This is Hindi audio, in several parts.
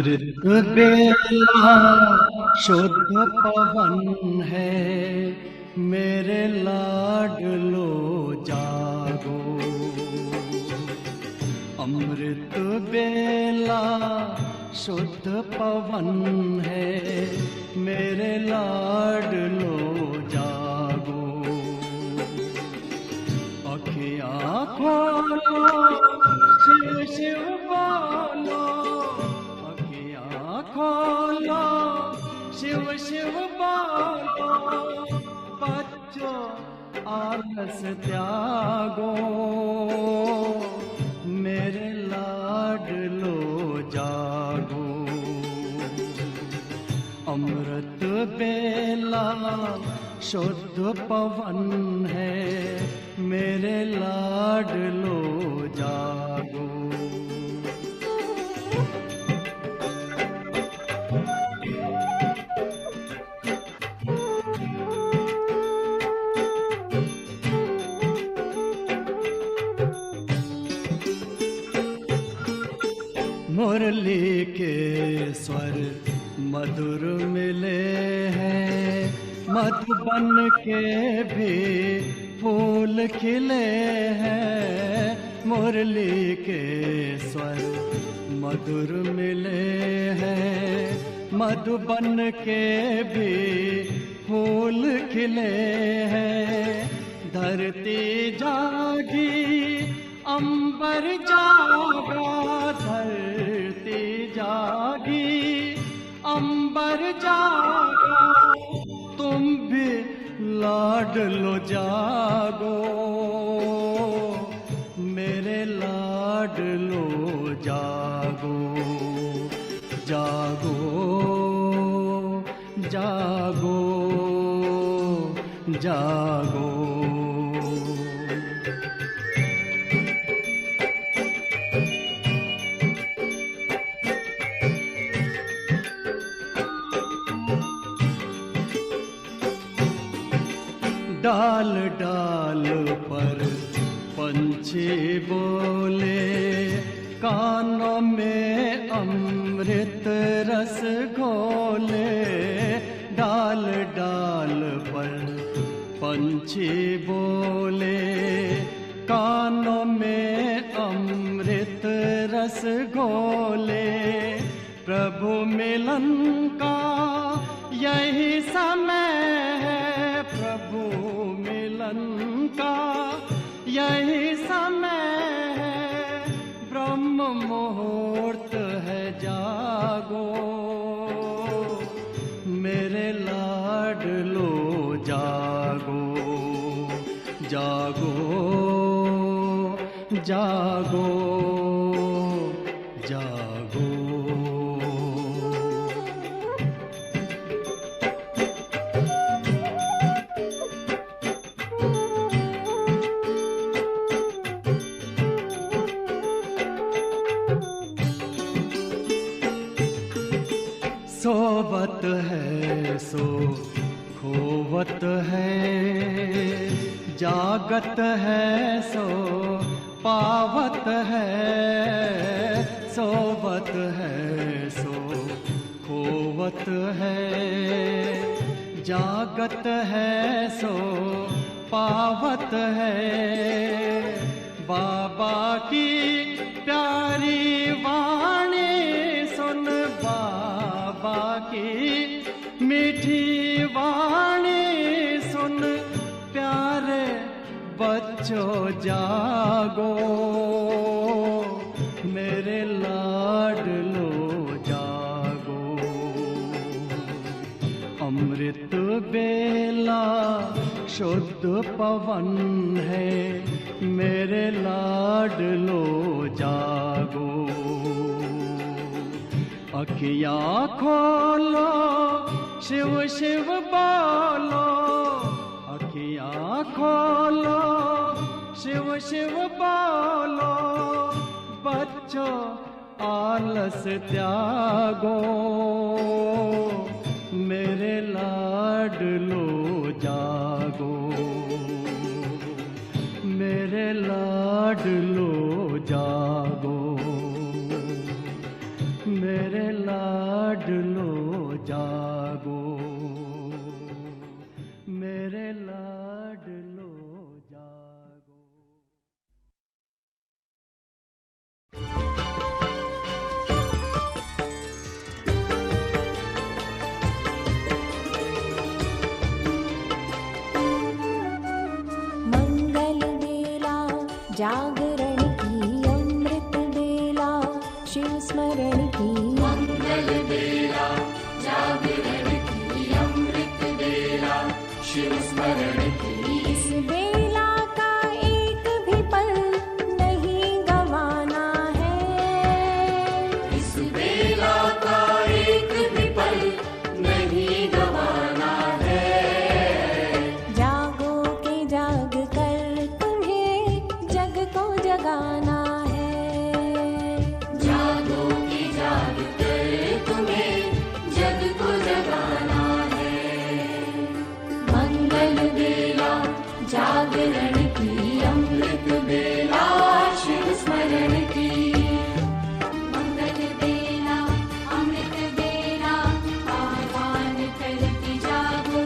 अमृत बेला शुद्ध पवन है, मेरे लाडलो जागो। अमृत बेला शुद्ध पवन है, मेरे लाडलो जागो। अखियाँ खोलो, शिव शिव बोलो, अखियाँ खोलो, शिव शिव बोलो। बच्चों आलस त्यागो, मेरे लाडलो जागो। अमृत बेला शुद्ध पवन है, मेरे लाडलो जागो। मुरली के स्वर मधुर मिले हैं, मधुबन के भी फूल खिले हैं। मुरली के स्वर मधुर मिले हैं, मधुबन के भी फूल खिले हैं। धरती जागी अंबर जागा, धरती जागी अंबर जागा। तुम भी लाडलो जागो, मेरे लाडलो जागो। जागो जागो जागो। डाल डाल पर पंछी बोले, कानों में अमृत रस घोले। डाल डाल पर पंछी बोले, कानों में अमृत रस घोले। प्रभु मिलन का यही समय है, प्रभु मिलन का यही समय है। ब्रह्म मुहूर्त है, जागो, मेरे लाडलो जागो। जागो जागो जागो। सोवत है सो खोवत है, जागत है सो पावत है। सोवत है सो खोवत है, जागत है सो पावत है। बाबा की प्यारी वाणी सुन, बाबा की मीठी वाणी सुन। प्यारे बच्चों जागो, मेरे लाडलो जागो। अमृत बेला शुद्ध पवन है, मेरे लाडलो जागो। अखियाँ खोलो, शिव शिव बोलो, अखियाँ खोलो, शिव शिव बोलो। बच्चों आलस त्यागो, मेरे लाडलो जागो। मेरे लाडलो जागो, मेरे लाडलो जागरण की अमृत बेला, शिव स्मरण की मंगल बेला, जागरण की अमृत बेला, शिव स्मरण की। इस बेला का एक भी पल नहीं गवाना है, इस बेला का एक भी पल नहीं गवाना है। जागो के जाग कर तुम्हें जग को जगाना है, जागो की जाग कर तुम्हें जग को जगाना है। मंगल बेला, जागरण की अमृत बेला, शिव स्मरण की। मंगल बेला, अमृत बेला, आह्वान करती जागो।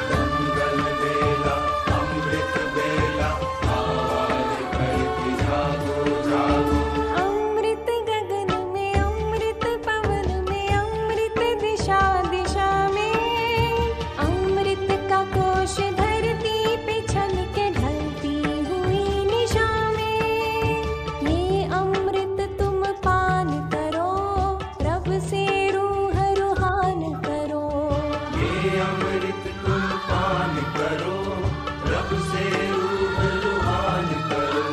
मंगल बेला, अमृत बेला, आह्वान करती जागो जागो। अमृत गगन में, अमृत पवन में, अमृत दिशा दिशा में, अमृत का कोश धरती पे छल के ढलती हुई निशा में। ये अमृत तुम पान करो, रब से रूह रूहान करो। ये अमृत तुम पान करो, रब से रूह रूहान करो।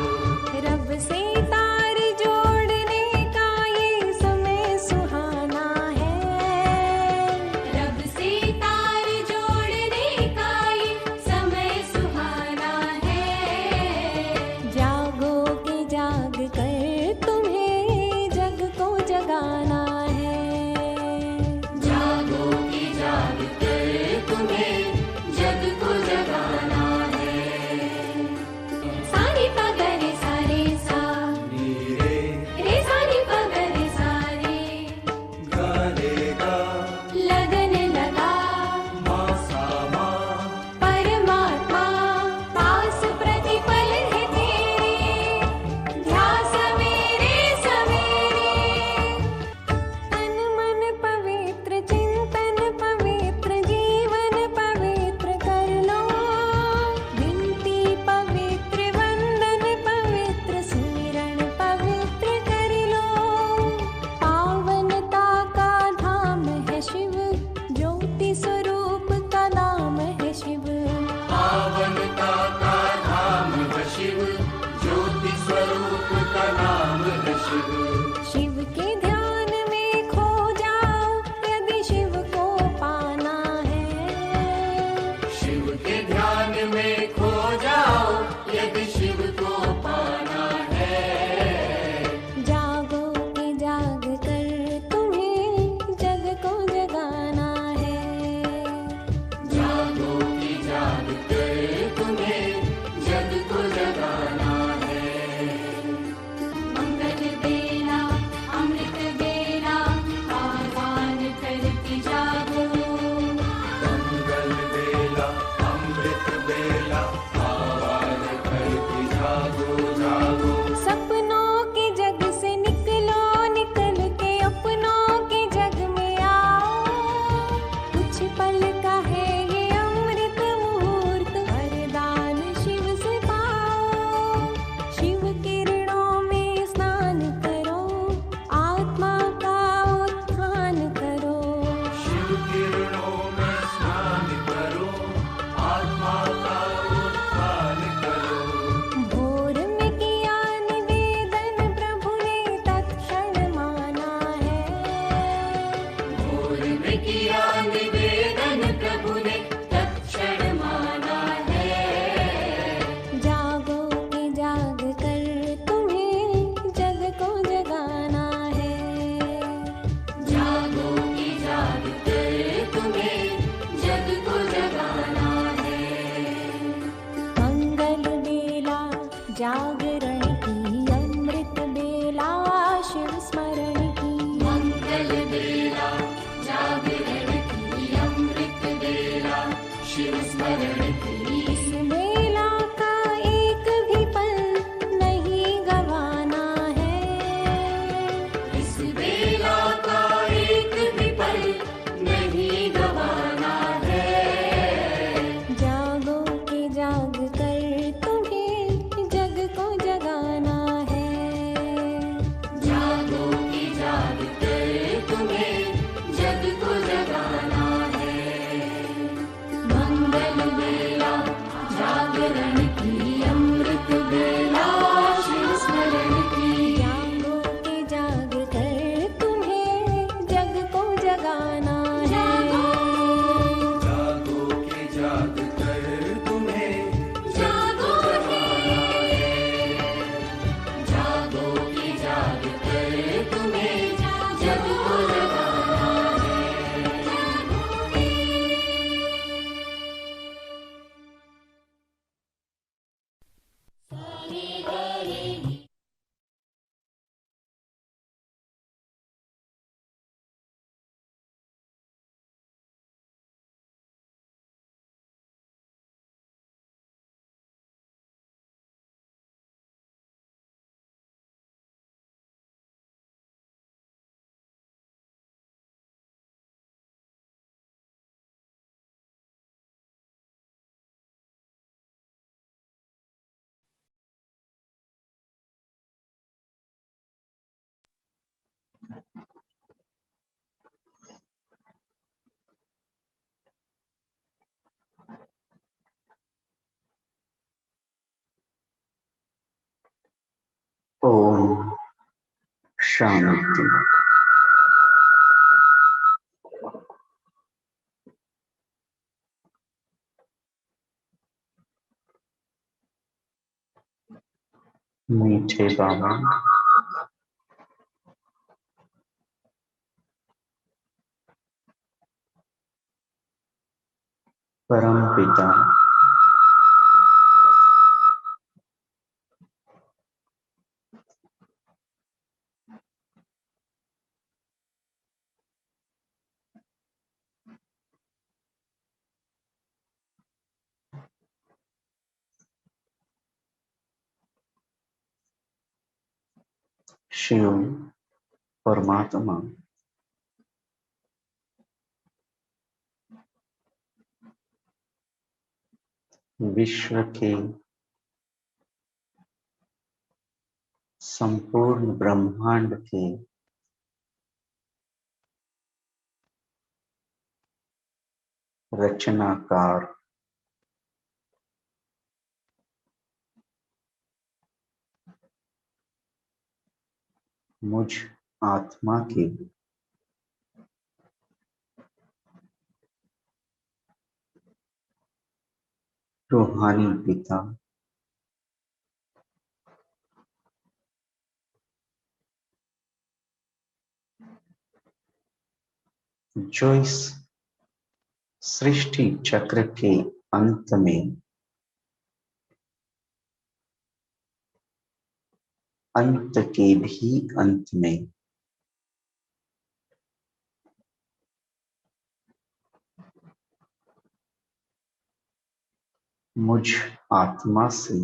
रब से तार जोड़ने का ये समय सुहाना है, रब से तार जोड़ने का ये समय सुहाना है। जागो के जाग कर तुम्हें जग को जगाना है, जागो की जाग कर तुम्हें जग को जगाना है। सारे पगरे सारे सा, नीरे रे सारे पगरे सारे, गारेगा लगन लगा माँ सामा। परमात्मा पास प्रतिपल है तेरे, ध्यास सवेरे सवेरे। तन मन पवित्र, चिंतन पवित्र, जीवन पवित्र कर लो। विनती पवित्र, वंदन पवित्र, सुमिरन पवित्र कर लो। पावनता का धाम है शिव, ज्योति स्वरूप का नाम है शिव। पावनता का धाम है शिव, ज्योति स्वरूप का नाम है शिव। शिव के ध्यान में खो जाओ यदि शिव को पाना है, शिव के ध्यान में खो जाओ यदि शिव को पाना है। जागो के जाग कर तुम्हें जग को जगाना है, जागो की जाग कर तुम्हें जग को जगाना है। मंगल बेला, अमृत बेला, आह्वान करती जागो। मंगल बेला, अमृत बेला, आह्वान करती जागो जागो। सपनों के जग से निकलो, निकल के अपनों के जग में आओ। कुछ पल का है ये अमृत मुहूर्त, वरदान शिव से पाओ। शिव किरणों में स्नान करो, आत्मा का उत्थान करो। शिव किरणों में स्नान करो, आत्मा का उत्थान करो। भोर में किया निवेदन प्रभु ने तत्क्षण माना है, भोर में किया निवेदन प्रभु ने तत्क्षण माना है। जागो के जाग कर तुम्हें जग को जगाना है, जागो की जाग कर तुम्हें जग को जगाना है। मंगल बेला, जागरण की अमृत बेला, शिव स्मरण की। मंगल बेला, जागरण की अमृत बेला, शिव स्मरण की। इस बेला का एक भी पल नहीं गवाना है, इस बेला का एक भी पल नहीं गवाना है। जागो के जाग कर तुम्हें जग को ओम शांति। मीठे बाबा, परम पिता, शिव परमात्मा, विश्व के संपूर्ण ब्रह्मांड के रचनाकार, मुझ आत्मा के रूहानी पिता, जो इस सृष्टि चक्र के अंत में, अंत के भी अंत में मुझ आत्मा से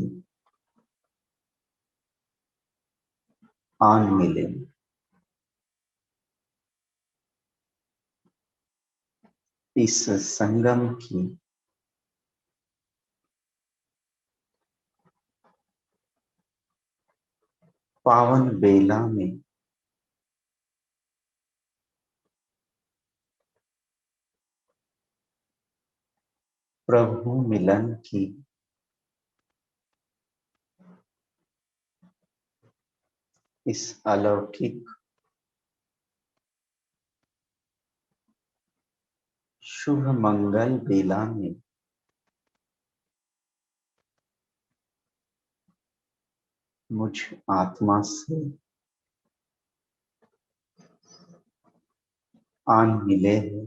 आन मिले। इस संगम की पावन बेला में प्रभु मिलन की इस अलौकिक शुभ मंगल बेला में मुझ आत्मा से आन मिले हैं।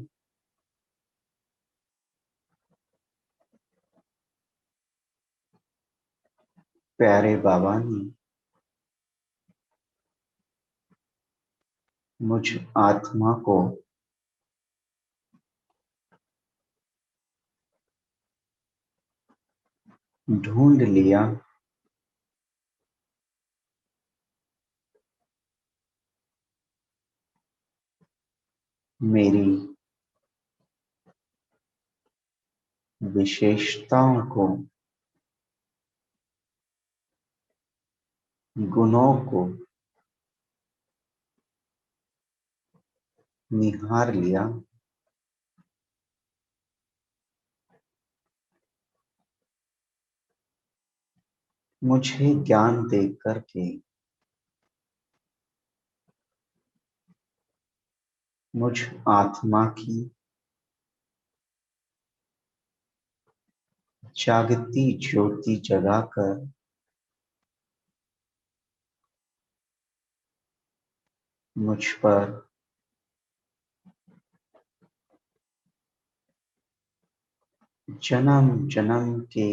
प्यारे बाबा ने मुझ आत्मा को ढूंढ लिया, मेरी विशेषताओं को, गुणों को निहार लिया। मुझे ज्ञान दे करके मुझ आत्मा की जागती ज्योति जगाकर मुझ पर जन्म जन्म के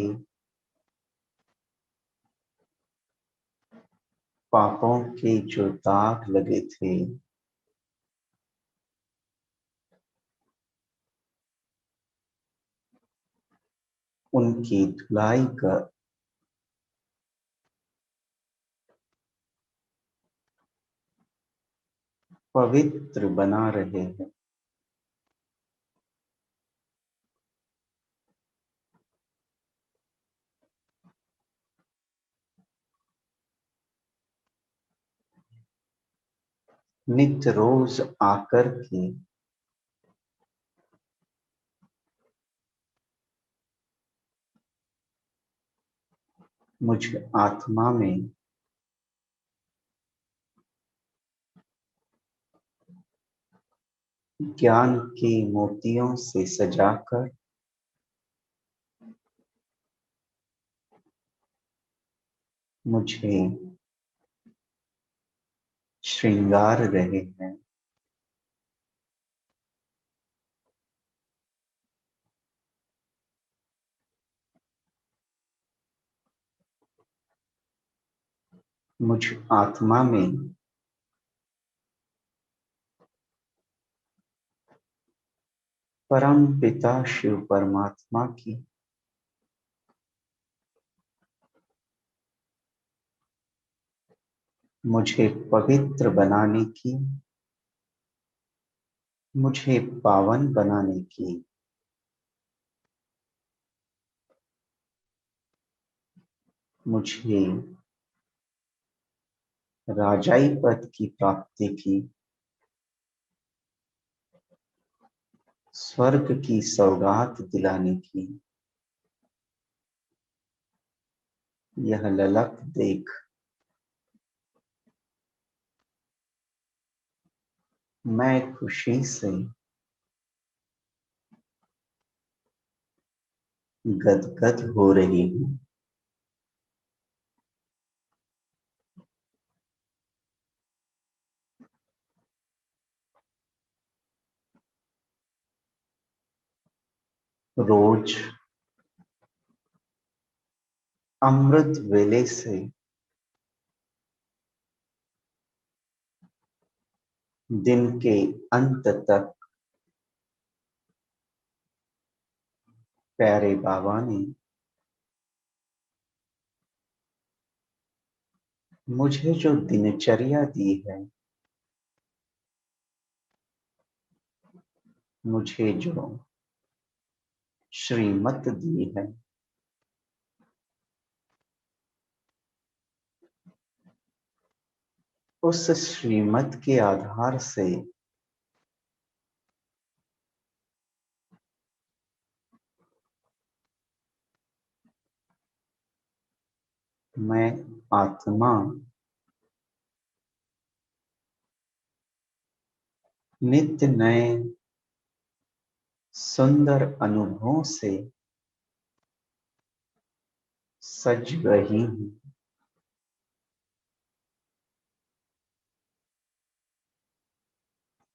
पापों के जो दाग लगे थे, उनकी धुलाई कर पवित्र बना रहे हैं। नित्य रोज आकर के मुझ आत्मा में ज्ञान के मोतियों से सजाकर मुझे श्रृंगार रहे हैं। मुझ आत्मा में परम पिता शिव परमात्मा की मुझे पवित्र बनाने की, मुझे पावन बनाने की मुझे राजाई पद की प्राप्ति की, स्वर्ग की सौगात दिलाने की यह ललक देख मैं खुशी से गदगद हो रही हूँ। रोज अमृत वेले से दिन के अंत तक प्यारे बाबा ने मुझे जो दिनचर्या दी है, मुझे जो श्रीमत दी है, उस श्रीमत के आधार से मैं आत्मा नित्य नए सुंदर अनुभवों से सज रही हूँ।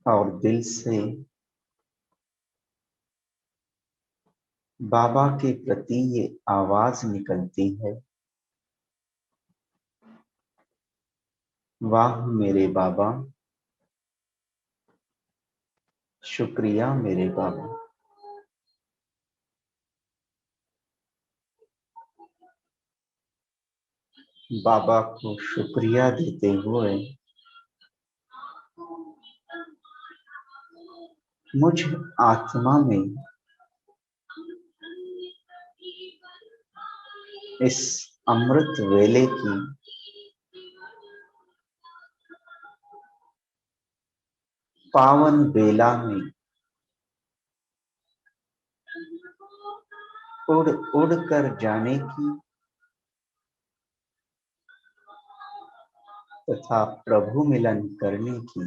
और दिल से बाबा के प्रति ये आवाज निकलती है, वाह मेरे बाबा, शुक्रिया मेरे बाबा। बाबा को शुक्रिया देते हुए मुझ आत्मा में इस अमृत वेले की पावन बेला में उड़ उड़ कर जाने की तथा प्रभु मिलन करने की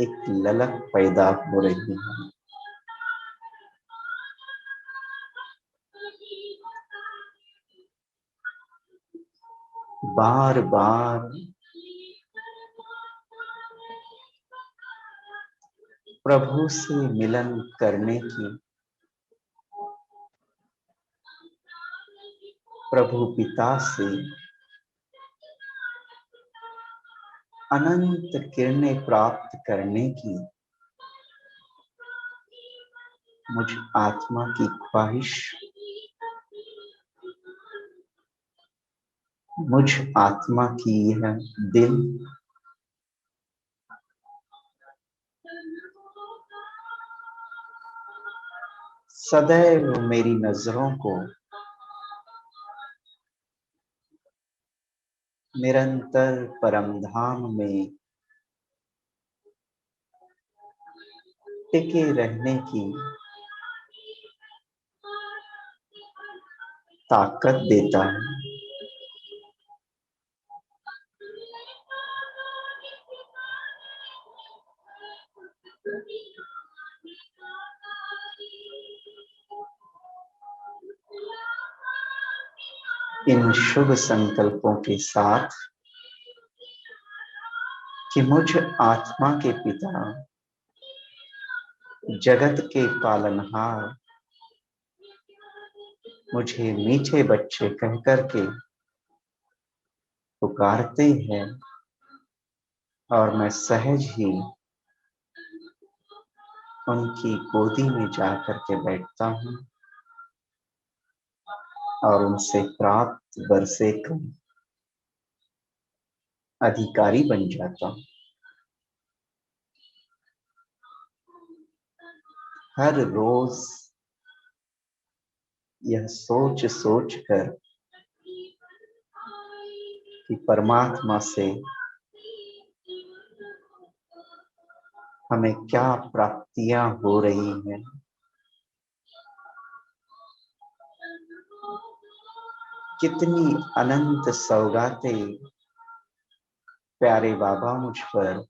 एक ललक पैदा हो रही है। बार बार प्रभु से मिलन करने की, प्रभु पिता से अनंत किरणें प्राप्त करने की मुझ आत्मा की ख्वाहिश, मुझ आत्मा की यह दिल सदैव मेरी नजरों को निरंतर परमधाम में टिके रहने की ताकत देता है। इन शुभ संकल्पों के साथ कि मुझ आत्मा के पिता, जगत के पालनहार मुझे मीठे बच्चे कह करके पुकारते हैं और मैं सहज ही उनकी गोदी में जाकर के बैठता हूँ और उनसे प्राप्त वर्षे का अधिकारी बन जाता हूँ। हर रोज यह सोच सोच कर कि परमात्मा से हमें क्या प्राप्तियां हो रही हैं, कितनी अनंत सौगातें प्यारे बाबा मुझ पर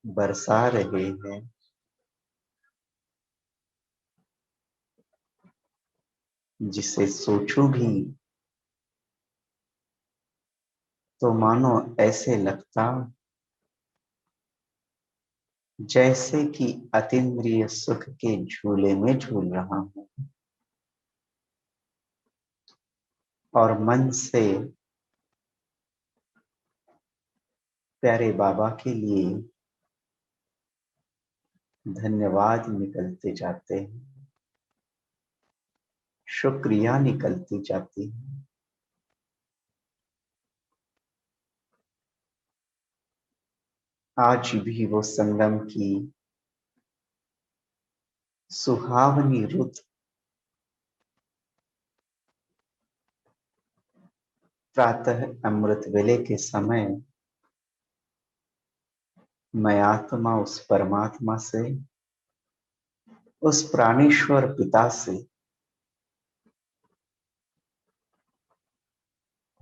बरसा रहे हैं। जिसे सोचूं भी तो मानो ऐसे लगता जैसे कि अतीन्द्रिय सुख के झूले में झूल रहा हूं और मन से प्यारे बाबा के लिए धन्यवाद निकलते जाते हैं, शुक्रिया निकलती जाती है। आज भी वो संगम की सुहावनी रुत प्रातः अमृत वेले के समय मैं आत्मा उस परमात्मा से, उस प्राणेश्वर पिता से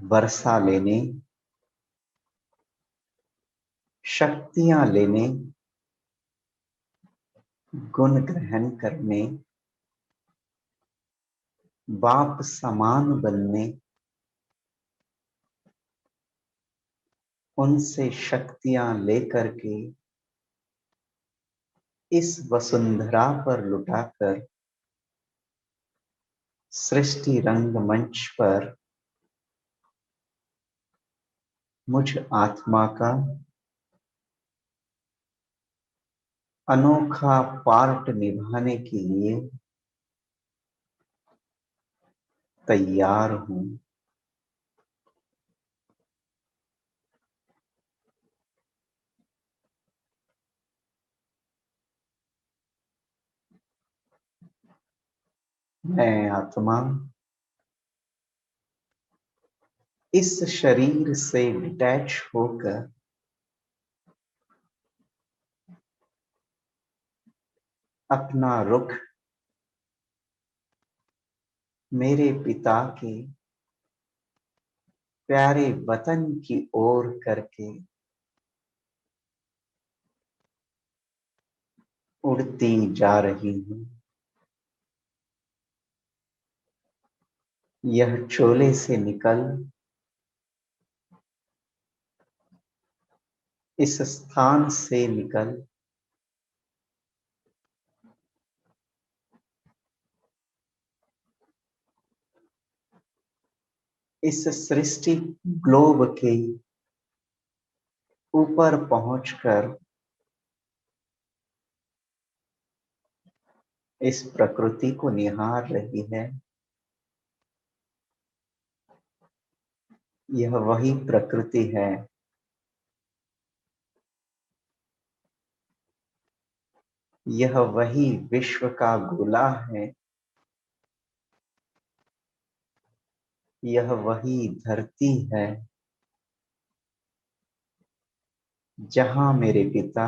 वर्षा लेने, शक्तियां लेने, गुण ग्रहण करने, बाप समान बनने, उनसे शक्तियां लेकर के इस वसुंधरा पर लुटाकर सृष्टि रंगमंच पर मुझ आत्मा का अनोखा पार्ट निभाने के लिए तैयार हूं। मैं आत्मा इस शरीर से डिटैच होकर अपना रुख मेरे पिता के प्यारे वतन की ओर करके उड़ती जा रही हूं। यह चोले से निकल इस स्थान से निकल इस सृष्टि ग्लोब के ऊपर पहुंचकर इस प्रकृति को निहार रही है। यह वही प्रकृति है यह वही विश्व का गोला है। यह वही धरती है जहां मेरे पिता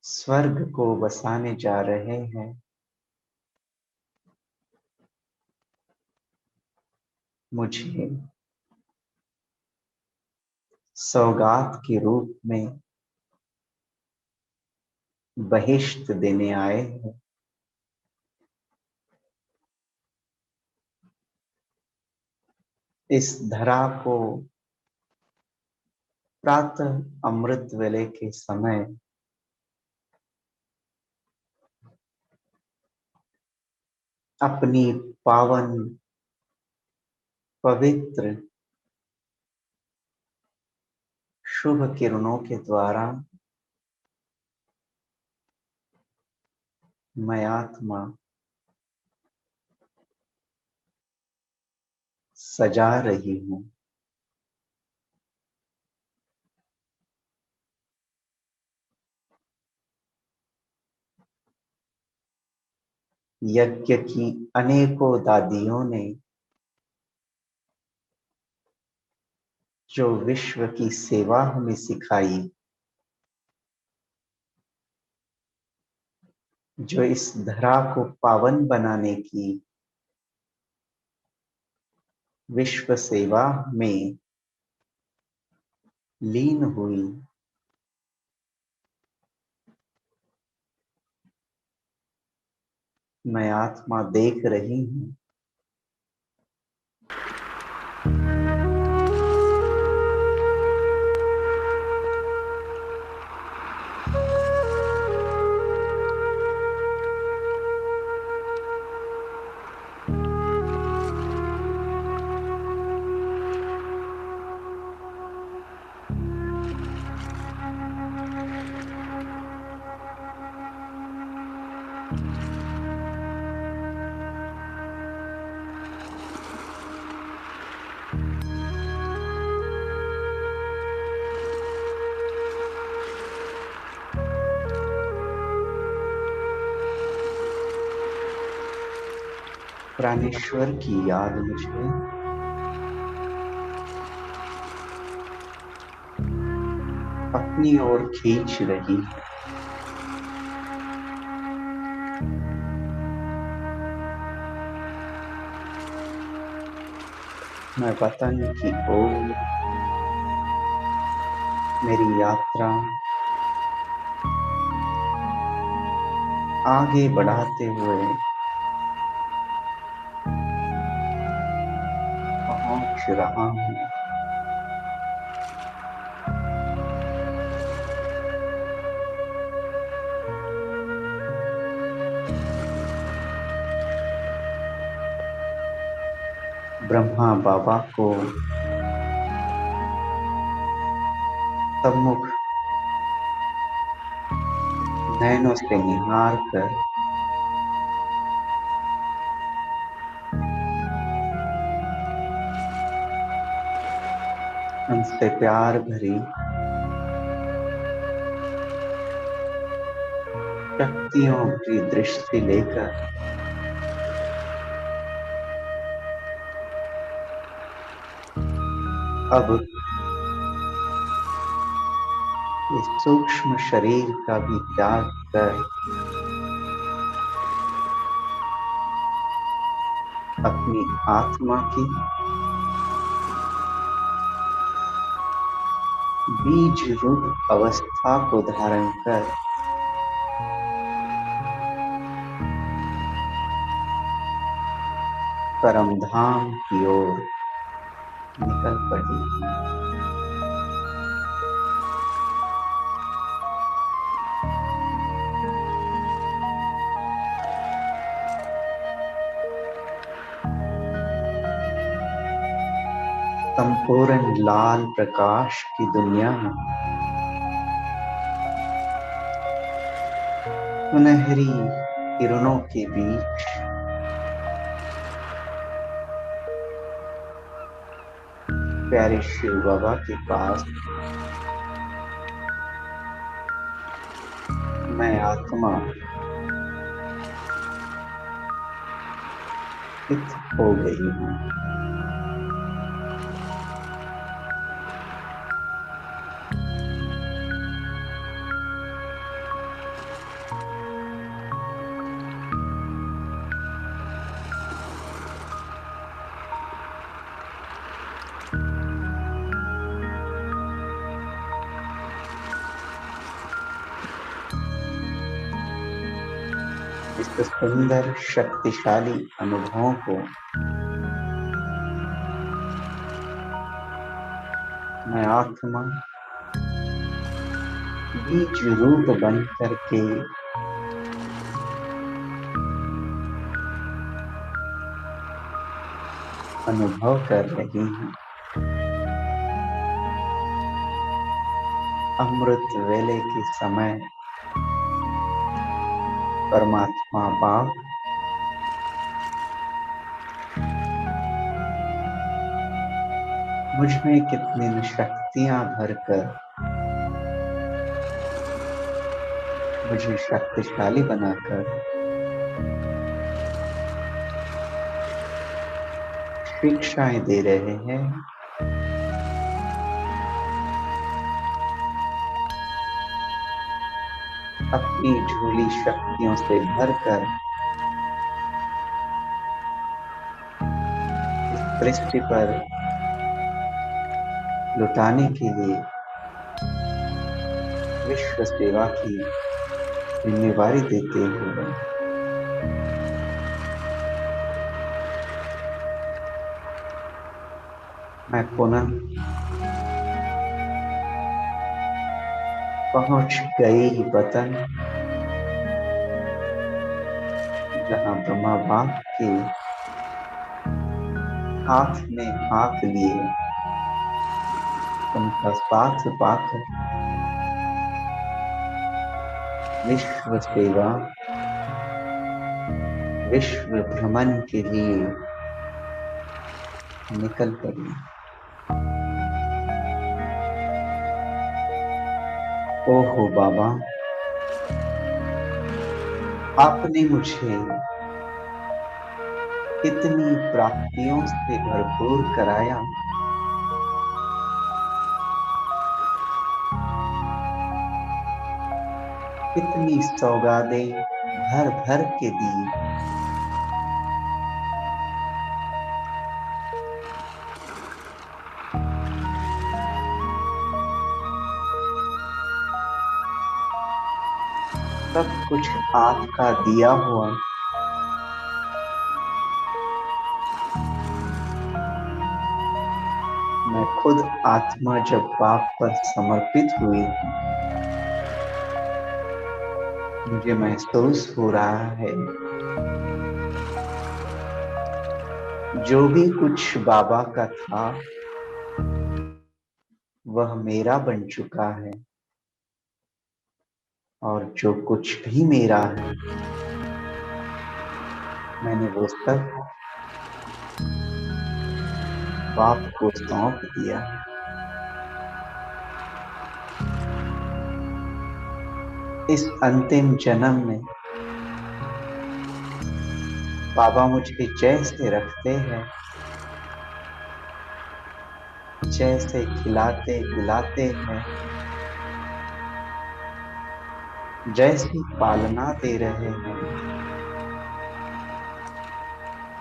स्वर्ग को बसाने जा रहे हैं। मुझे सौगात के रूप में बहिश्त देने आए हैं। इस धरा को प्रातः अमृत वेले के समय अपनी पावन पवित्र शुभ किरणों के द्वारा मैं आत्मा सजा रही हूं। यज्ञ की अनेकों दादियों ने जो विश्व की सेवा हमें सिखाई, जो इस धरा को पावन बनाने की विश्व सेवा में लीन हुई, मैं आत्मा देख रही हूं। प्राणेश्वर की याद मुझे अपनी ओर खींच रही है। मैं वतन की ओर मेरी यात्रा आगे बढ़ाते हुए पहुंच रहा हूं। ब्रह्मा बाबा को सम्मुख नैनों से निहार कर उनसे प्यार भरी शक्तियों की दृष्टि लेकर अब इस सूक्ष्म शरीर का भी त्याग कर अपनी आत्मा की बीज रूप अवस्था को धारण कर परमधाम की ओर निकल पड़ी। संपूर्ण लाल प्रकाश की दुनिया में सुनहरी किरणों के बीच प्यारे शिव बाबा के पास मैं आत्मा स्थित हो गई हूँ। इस सुंदर शक्तिशाली अनुभवों को आत्मा बीज रूप बन करके अनुभव कर रही हूँ। अमृत वेले के समय परमात्मा बाप मुझ में कितनी न शक्तियां भरकर मुझे शक्तिशाली बनाकर शिक्षाएं दे रहे हैं। अपनी झोली शक्तियों से भरकर इस सृष्टि पर लुटाने के लिए विश्व सेवा की जिम्मेवारी देते हुए मैं पुनः पहुंच गई वतन, जहां ब्रह्मा बाप के हाथ में हाथ लिए उनका साथ पाकर विश्व सेवा, विश्व भ्रमण के लिए निकल पड़ी। ओहो बाबा, आपने मुझे कितनी प्राप्तियों से भरपूर कराया। कितनी सौगातें भर भर के दी। सब कुछ आपका दिया हुआ मैं खुद आत्मा जब बाप पर समर्पित हुई, मुझे महसूस हो रहा है जो भी कुछ बाबा का था वह मेरा बन चुका है, और जो कुछ भी मेरा है मैंने वो सब बाप को सौंप दिया। इस अंतिम जन्म में बाबा मुझे जैसे रखते हैं, जैसे खिलाते पिलाते हैं, जैसी पालना दे रहे हैं,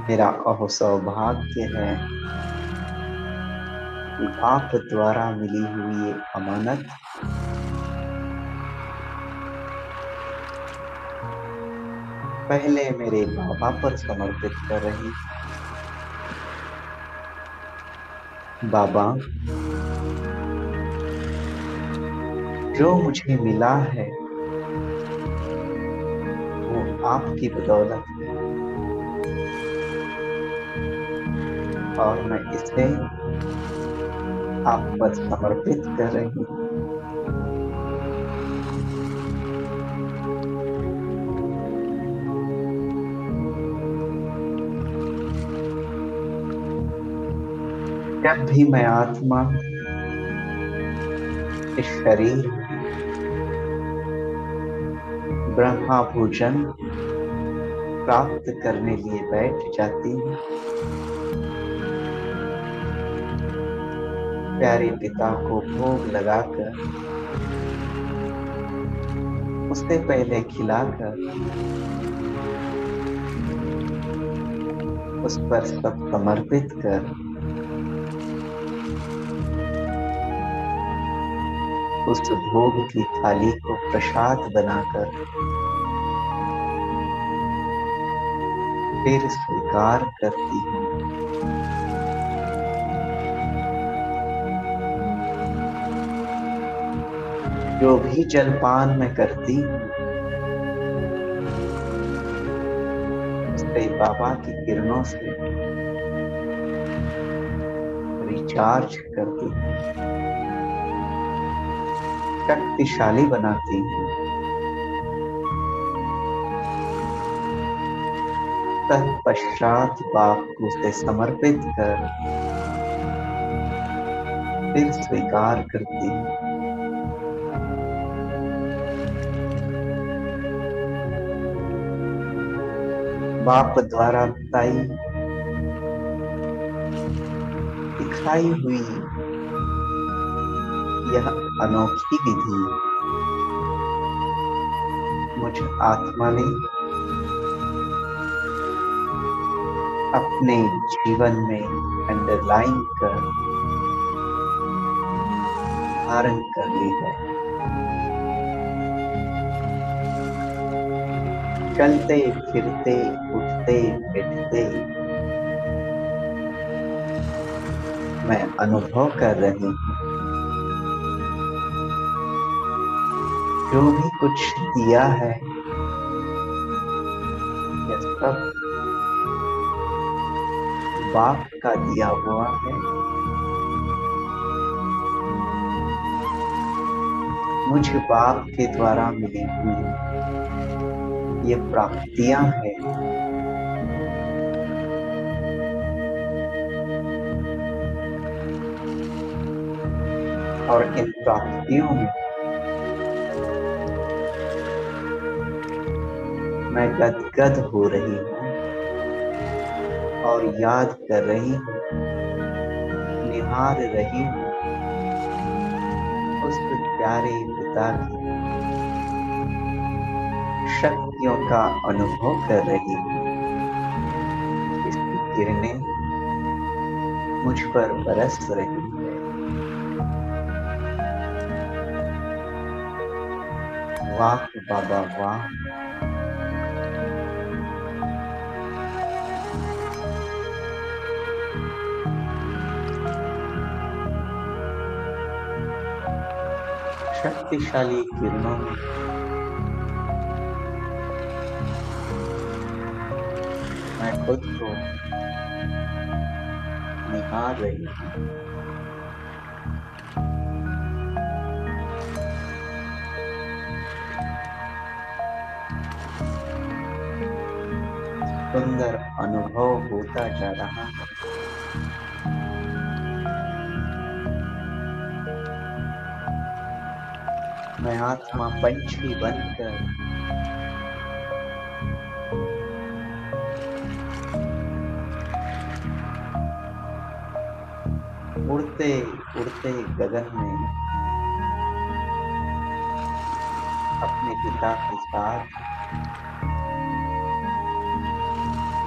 मेरा अहो सौभाग्य है कि आप द्वारा मिली हुई ये अमानत पहले मेरे बाबा पर समर्पित कर रही। बाबा, जो मुझे मिला है वो आपकी बदौलत है, और मैं इसे आप पर समर्पित कर रही हूँ। जब भी मैं आत्मा इस शरीर ब्रह्मा भोजन प्राप्त करने लिए बैठ जाती हूँ, प्यारे पिता को भोग लगाकर, उससे पहले खिलाकर, उस पर सब समर्पित कर, उस भोग की थाली को प्रसाद बनाकर फिर स्वीकार करती हूँ। जो भी जलपान मैं करती हूँ उससे बाबा की किरणों से रिचार्ज करती हूँ, शक्तिशाली बनाती हूँ। तत्पश्चात बाप को उसे समर्पित कर फिर स्वीकार करती हूँ। बाप द्वारा बताई दिखाई हुई यह अनोखी विधि मुझ आत्मा ने अपने जीवन में अंडरलाइन कर धारण कर ली है। चलते फिरते उठते बैठते मैं अनुभव कर रही हूँ, जो भी कुछ दिया है यह सब बाप का दिया हुआ है। मुझे बाप के द्वारा मिली हुई ये प्राप्तियां हैं। और इन प्राप्तियों में मैं गदगद हो रही हूँ और याद कर रही हूँ, निहार रही हूँ उस प्यारे पिता की शक्तियों का अनुभव कर रही हूँ। इसकी किरणें मुझ पर बरस रही है। वाह बाबा वाह। शक्तिशाली किरणों में मैं खुद को निहार रही हूँ। सुंदर अनुभव होता जा रहा है। मैं आत्मा पंछी बनकर उड़ते उड़ते गगन में अपने पिता के साथ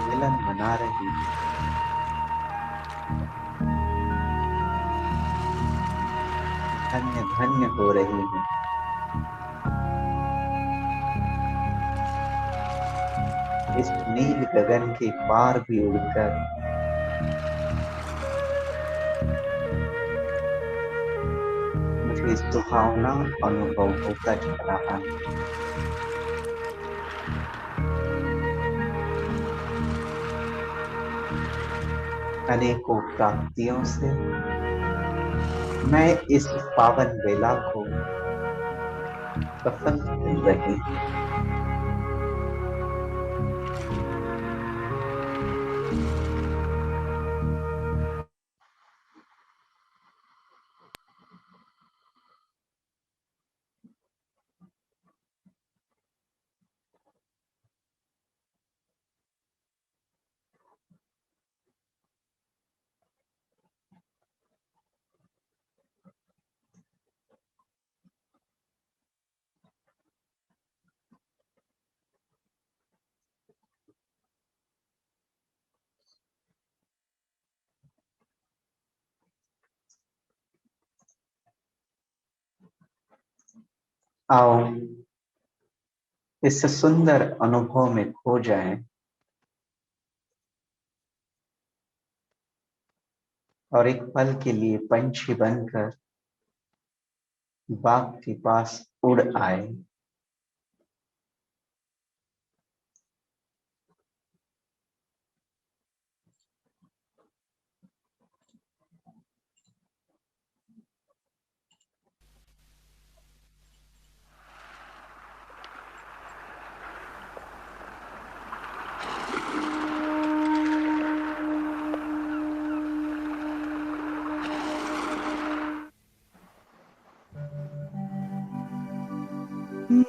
मिलन मना रही हूँ। धन्य धन्य हो रही हूँ। इस नील गगन के पार भी उड़कर मुझे सुहावना अनुभव होता जा रहा है। अनेकों प्राप्तियों से मैं इस पावन बेला को सफल कर रही हूँ। आओ इस सुंदर अनुभव में खो जाएं और एक पल के लिए पंछी बनकर बाग के पास उड़ आए।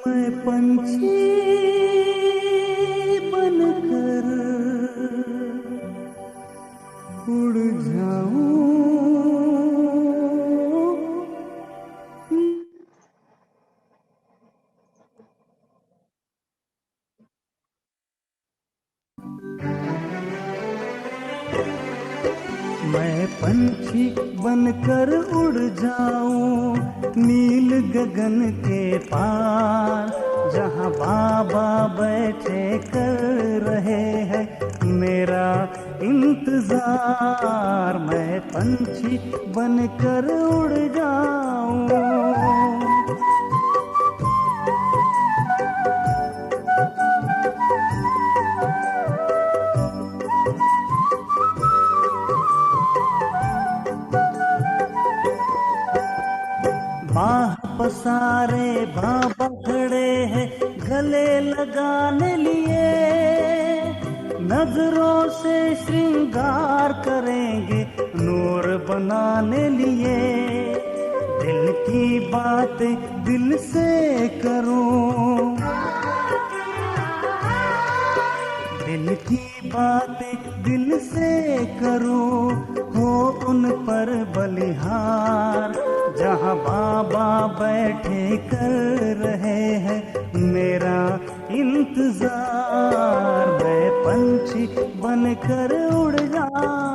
मैं पंछी बनकर उड़ जाऊं, मैं पंछी बनकर उड़ जाऊं नील गगन के पार, जहां बाबा बैठे कर रहे हैं मेरा इंतजार। मैं पंछी बनकर उड़ जाऊं। बाह पसारे बाबा खड़े हैं गले लगाने लिए, नजरों से श्रृंगार करेंगे नूर बनाने लिए। दिल की बातें दिल से करूं, दिल की बातें दिल से करूं, हो उन पर बलिहार, जहां बाबा बैठे कर रहे हैं मेरा इंतजार। मैं पंछी बनकर उड़ जाऊं।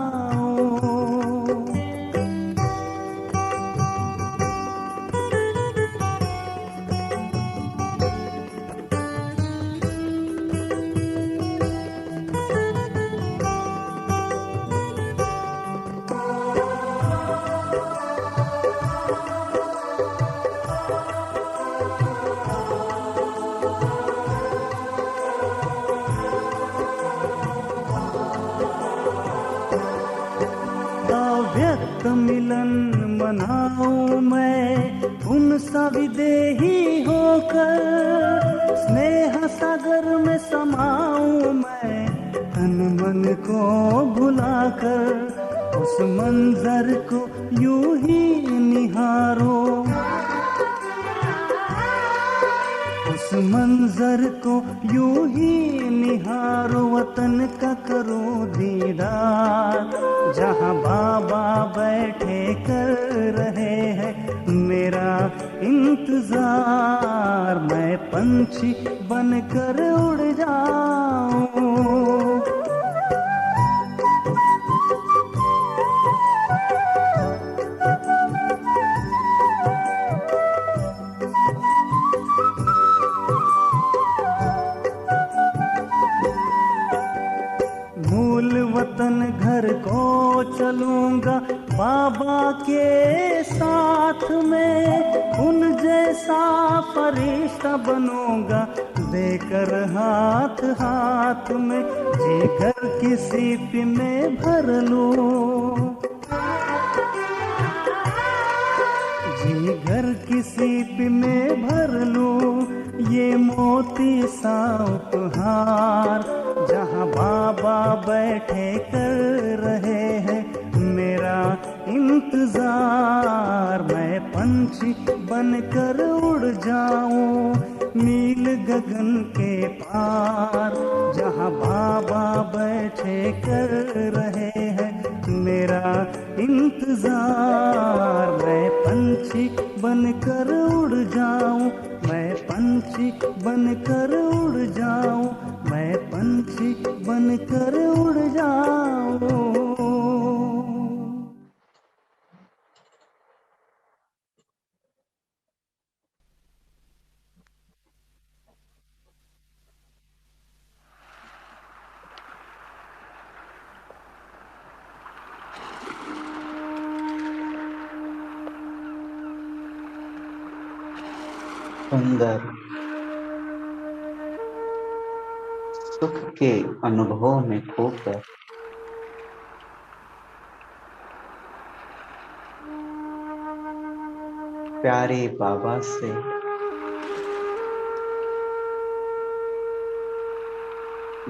व्यक्त मिलन मनाऊं मैं उनसा विदेही होकर, स्नेह सागर में समाऊं मैं तन मन को भुलाकर। उस मंजर को यूं ही निहारो, उस मंजर को यूं ही निहारो, वतन का करो दीदार, जहां बाबा बैठे कर रहे हैं मेरा इंतजार। मैं पंछी बनकर उड़ जाऊं। मूल वतन घर को चलूंगा बाबा के साथ में, उन जैसा फरिश्ता बनूंगा देकर हाथ हाथ में। जिगर की सीप में भर लूं, जिगर की सीप में भर लूं ये मोती सा उपहार, जहां बाबा बैठे कर रहे हैं मेरा इंतजार। मैं पंछी बनकर उड़ जाऊं नील गगन के पार, जहां बाबा बैठे कर रहे हैं मेरा इंतजार। मैं पंछी बनकर उड़ जाऊं, मैं पंछी बनकर उड़ जाऊं, मैं पंछी बनकर उड़ जाऊं। सुंदर सुख के अनुभव में खोकर प्यारे बाबा से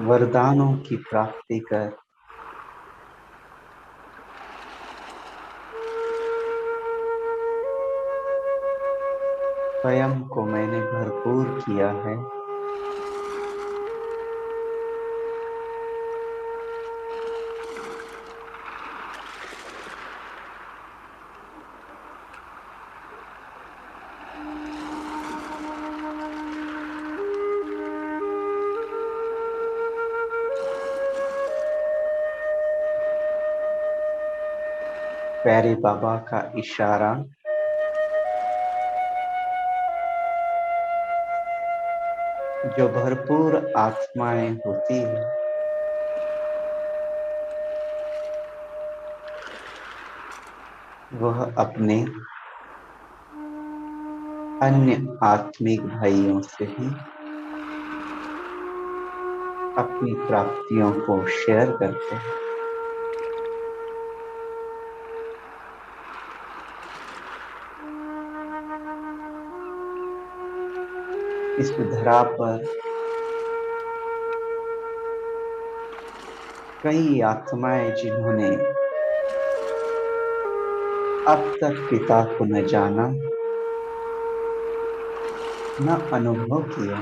वरदानों की प्राप्ति कर स्वयं को मैंने भरपूर किया है। प्यारे बाबा का इशारा जो भरपूर आत्माएं होती है वह अपने अन्य आत्मिक भाइयों से ही अपनी प्राप्तियों को शेयर करते हैं। इस धरा पर कई आत्माएं जिन्होंने अब तक पिता को न जाना न अनुभव किया,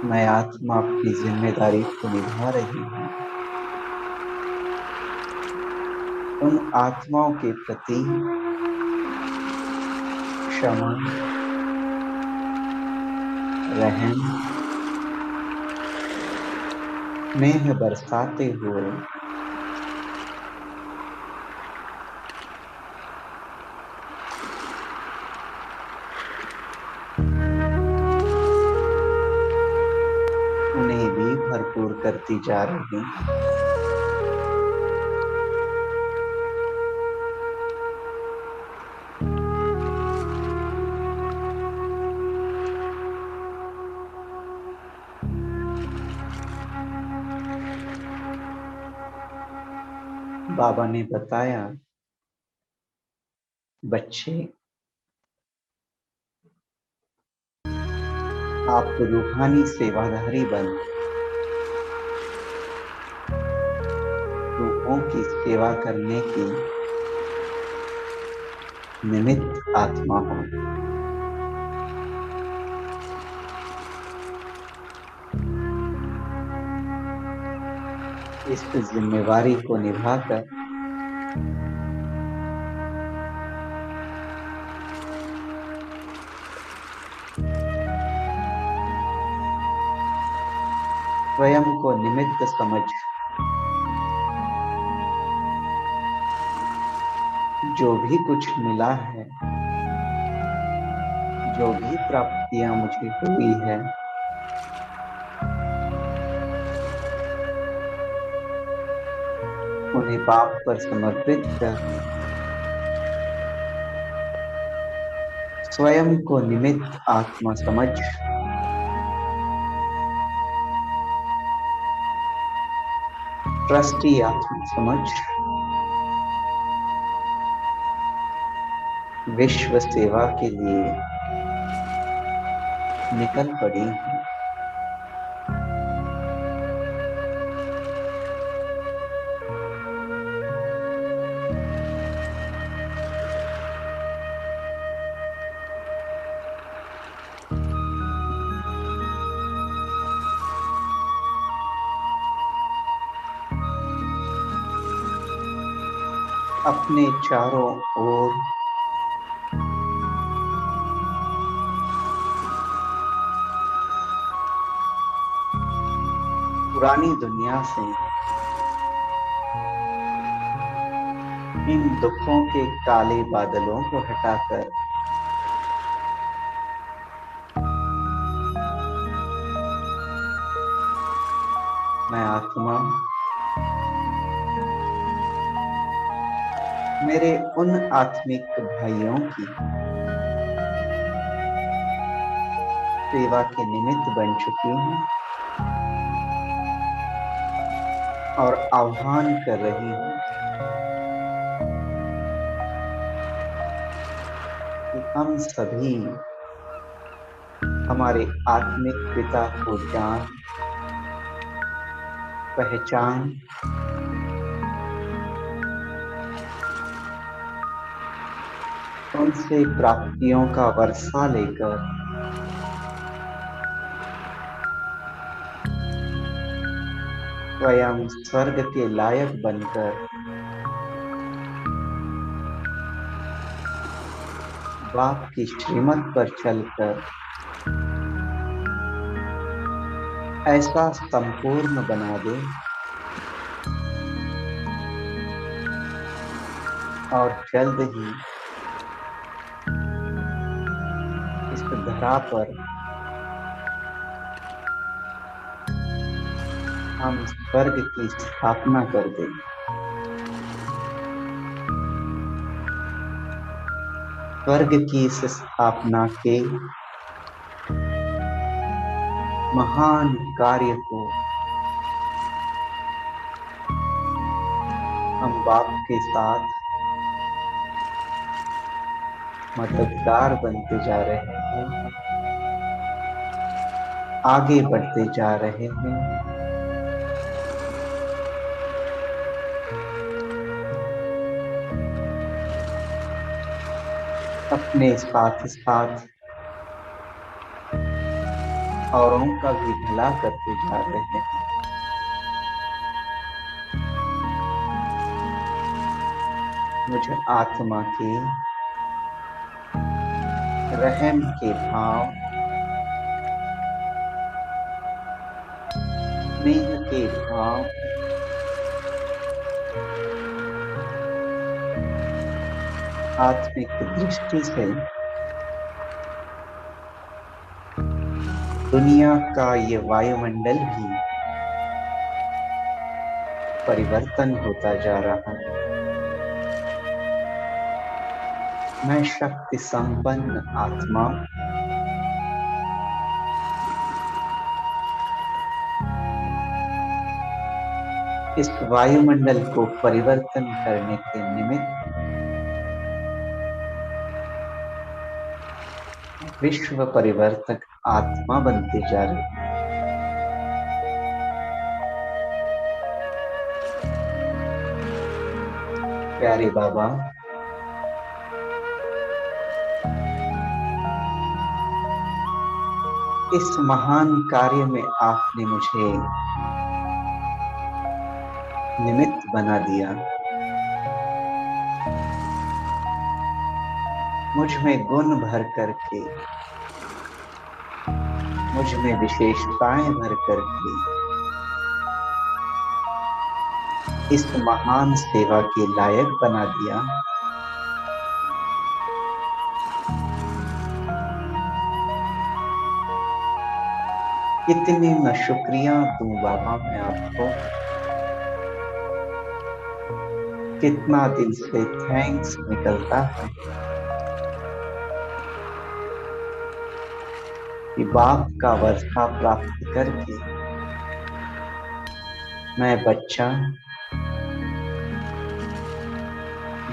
मैं आत्मा अपनी जिम्मेदारी को निभा रही हूँ। उन आत्माओं के प्रति क्षमा, रहम, स्नेह बरसाते हुए उन्हें भी भरपूर करती जा रही हूँ। बाबा ने बताया, बच्चे आप रूहानी सेवाधारी बन रूहों की सेवा करने की निमित्त आत्मा हो। इस जिम्मेवारी को निभाकर स्वयं को निमित्त समझ जो भी कुछ मिला है, जो भी प्राप्तियां मुझे हुई है, उन्हें बाप पर समर्पित कर स्वयं को निमित्त आत्मा समझ ट्रस्टी आत्मा समझ विश्व सेवा के लिए निकल पड़ी। अपने चारों ओर पुरानी दुनिया से इन दुखों के काले बादलों को हटाकर मैं आत्मा मेरे उन आत्मिक भाइयों की सेवा के निमित्त बन चुकी हूँ और आह्वान कर रही हूँ कि हम सभी हमारे आत्मिक पिता को जान, पहचान उनसे प्राप्तियों का वर्षा लेकर स्वयं स्वर्ग के लायक बनकर बाप की श्रीमत पर चलकर ऐसा संपूर्ण बना दे और जल्द ही इस धरा पर हम स्वर्ग की स्थापना कर दें। स्वर्ग की इस स्थापना के महान कार्य को हम बाप के साथ मददगार बनते जा रहे हैं, आगे बढ़ते जा रहे हैं। अपने साथ साथ औरों का भी भला करते जा रहे हैं। मुझे आत्मा के रहम के भाव, स्नेह के भाव, आत्मिक दृष्टि से दुनिया का ये वायुमंडल भी परिवर्तन होता जा रहा है। मैं शक्ति संपन्न आत्मा इस वायुमंडल को परिवर्तन करने के निमित्त विश्व परिवर्तक आत्मा बनते जा रही है। प्यारे बाबा, इस महान कार्य में आपने मुझे निमित्त बना दिया। मुझ में गुण भर करके, मुझ में विशेषताएं भर करके इस महान सेवा के लायक बना दिया। कितनी मैं शुक्रिया दूं बाबा मैं आपको, कितना दिल से थैंक्स निकलता है कि बाप का वर्षा प्राप्त करके मैं बच्चा,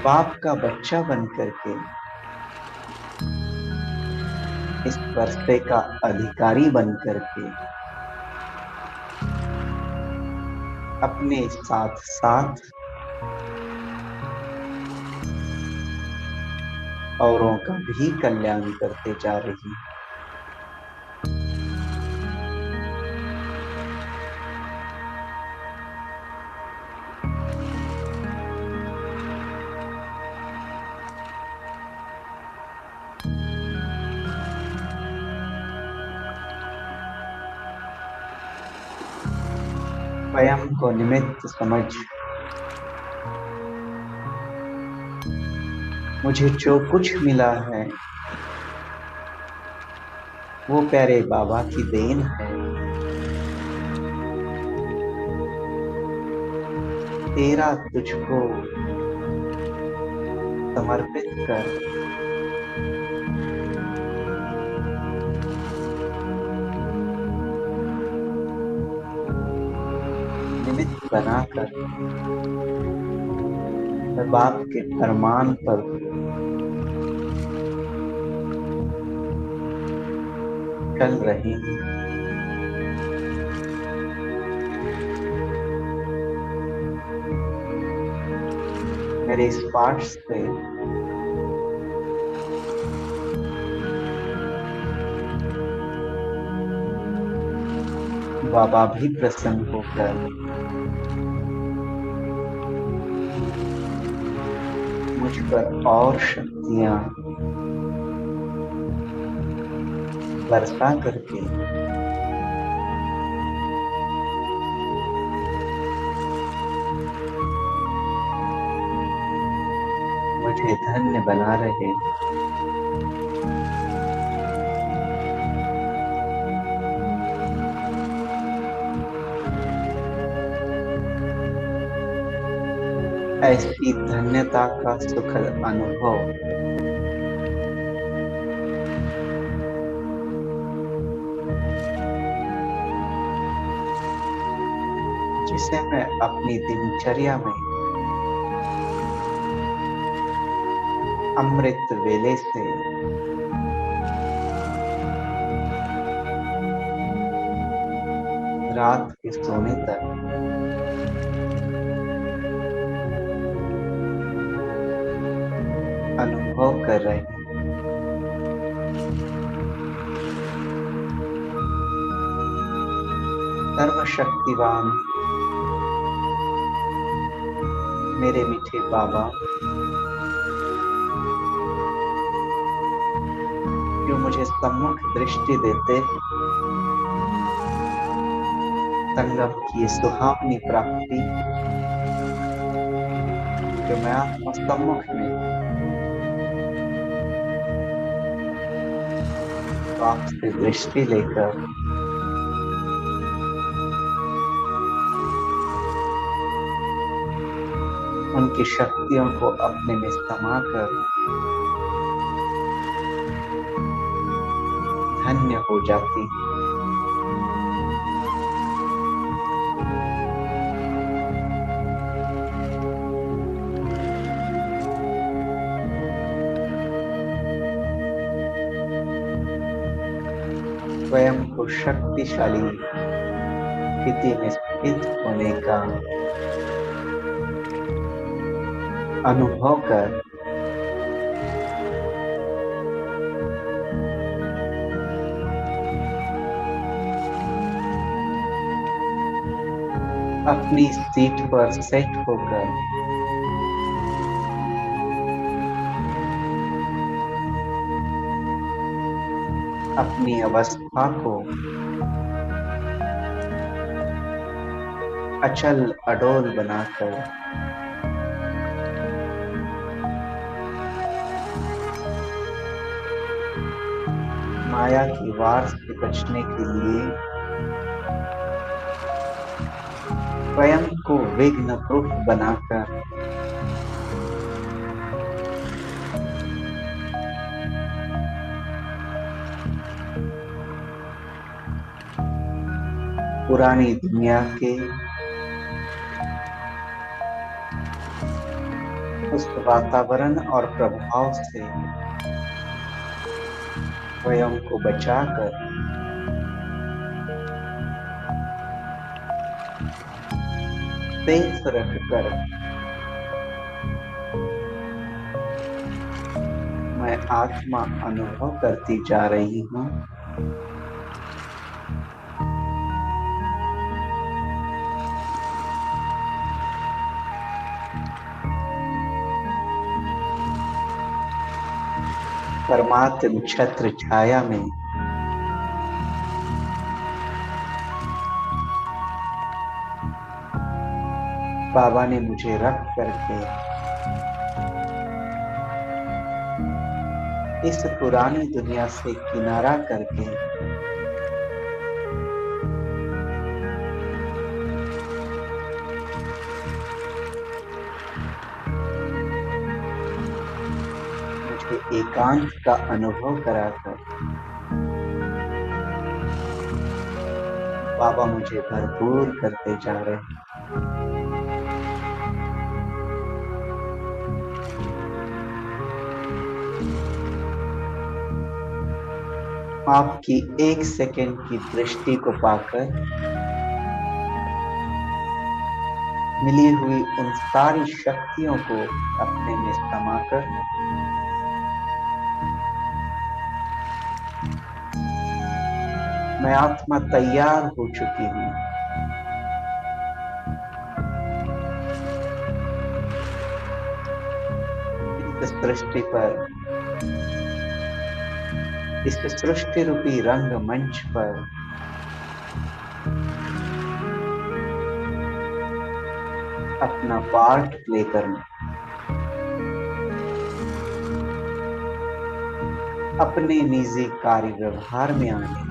बाप का बच्चा बन करके इस वर्षे का अधिकारी बन करके अपने साथ साथ औरों का भी कल्याण करते जा रही है। स्वयं को निमित्त समझ मुझे जो कुछ मिला है वो प्यारे बाबा की देन है। तेरा तुझको समर्पित कर निमित्त बनाकर मैं बाप के फरमान पर चल रही हूँ। मेरे इस पाठ से बाबा भी प्रसन्न होकर मुझ पर और शक्तियां बरसा करके मुझे धन्य बना रहे। ऐसी धन्यता का सुखद अनुभव जिसे मैं अपनी दिनचर्या में अमृत वेले से रात के सोने तक अनुभव कर रहे हैं। सर्वशक्तिवान मेरे मीठे बाबा, जो मुझे सम्मुख दृष्टि देते संगम की सुहावनी प्राप्ति, जो मैं आत्मा सम्मुख में आपसे दृष्टि लेकर उनकी शक्तियों को अपने में समाकर धन्य हो जाती। स्वयं को शक्तिशाली स्थिति में स्थित होने का अनुभव कर अपनी सीट पर सेट होकर अपनी अवस्था को अचल अडोल बनाकर माया की वार से बचने के लिए स्वयं को विघ्न प्रूफ बनाकर पुरानी दुनिया के उस वातावरण और प्रभाव से स्वयं को बचाकर तेज रखकर मैं आत्मा अनुभव करती जा रही हूँ। परमात्म छत्र छाया में बाबा ने मुझे रख करके इस पुरानी दुनिया से किनारा करके के एकांत का अनुभव कराकर बाबा मुझे भरपूर करते जा रहे हैं। आपकी 1 सेकंड की दृष्टि को पाकर मिली हुई उन सारी शक्तियों को अपने में समाकर मैं आत्मा तैयार हो चुकी हूं इस सृष्टि पर, इस सृष्टि रूपी रंग मंच पर अपना पार्ट प्ले करना, अपने निजी कार्य व्यवहार में आने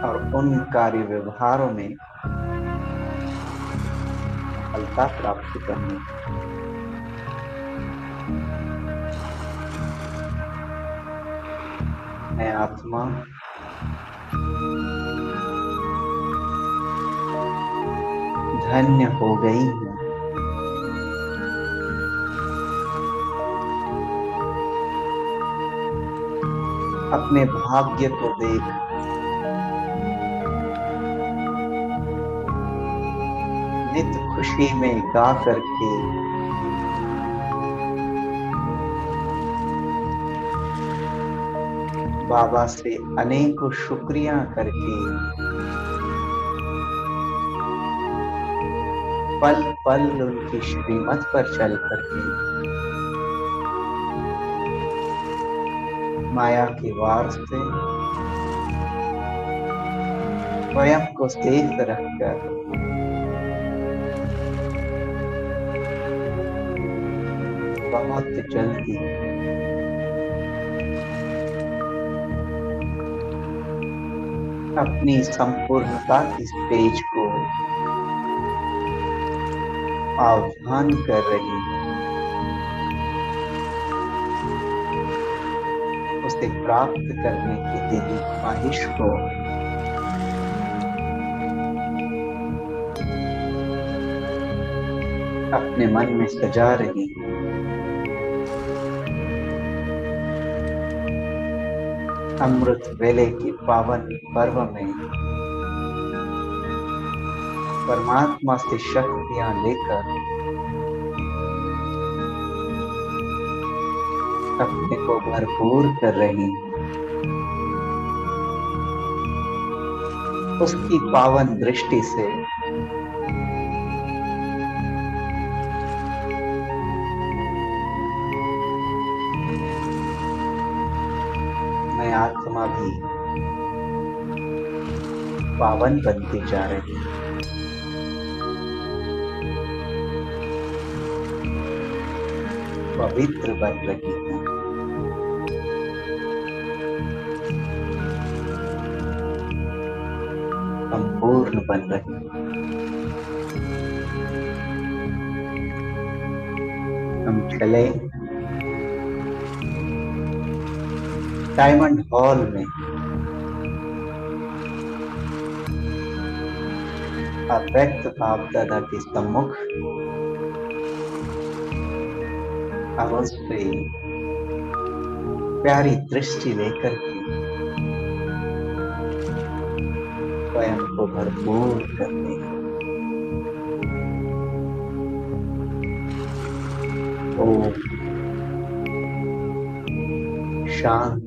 और उन कार्य व्यवहारों में सफलता प्राप्त करने। मैं आत्मा धन्य हो गई हूं। अपने भाग्य को देख नित खुशी में गा करके बाबा से अनेकों शुक्रिया करके पल पल उनकी श्रीमत पर चल करके माया के वार से स्वयं को सेफ रखकर बहुत जल्दी अपनी संपूर्णता की स्टेज को आह्वान कर रही है। उसे प्राप्त करने की दिली ख्वाहिश को अपने मन में सजा रही है। अमृत वेले के पावन पर्व में परमात्मा से शक्तियां लेकर अपने को भरपूर कर रही है। उसकी पावन दृष्टि से मैं आत्मा भी पावन बनती जा रही है। पवित्र बन रही है। संपूर्ण बन रही है। हम चले डायमंड हॉल में अव्यक्त बाप दादा के सम्मुख अवश्य पे प्यारी दृष्टि लेकर के स्वयं को भरपूर करते हैं। ओम शांति।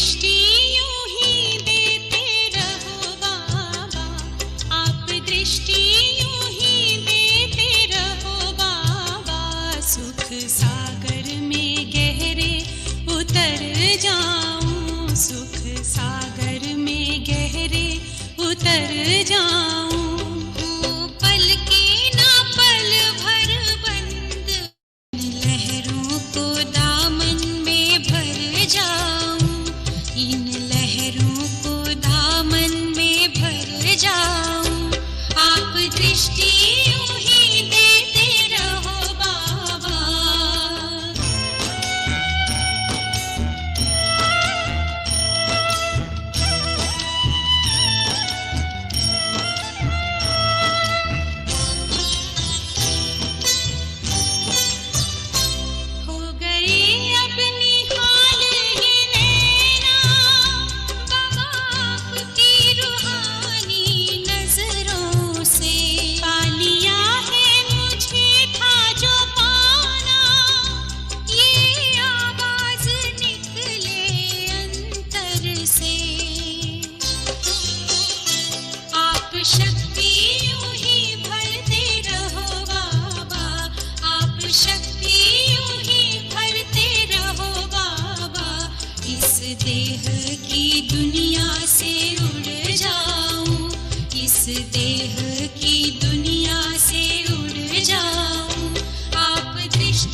दृष्टि यूं ही देते रहो बाबा, आप दृष्टि यूं ही देते रहो बाबा। सुख सागर में गहरे उतर जाऊं, सुख सागर में गहरे उतर जाऊं। पल के ना पल भर बंद लहरों को दामन में भर जाऊं, इन लहरों को दामन में भर जाऊं। आप दृष्टि यूं ही देते रहो बाबा। हो गई अब निहाल ये नैना बाबा आपकी रूहानी नजरों से। पा लिया है मुझे था जो पाना, ये आवाज निकले अंतर से। आप शक्ति यूं ही भरते रहो बाबा, आप शक्ति यूं ही भरते रहो बाबा। इस देह की दुनिया से उड़ जाऊं, इस देह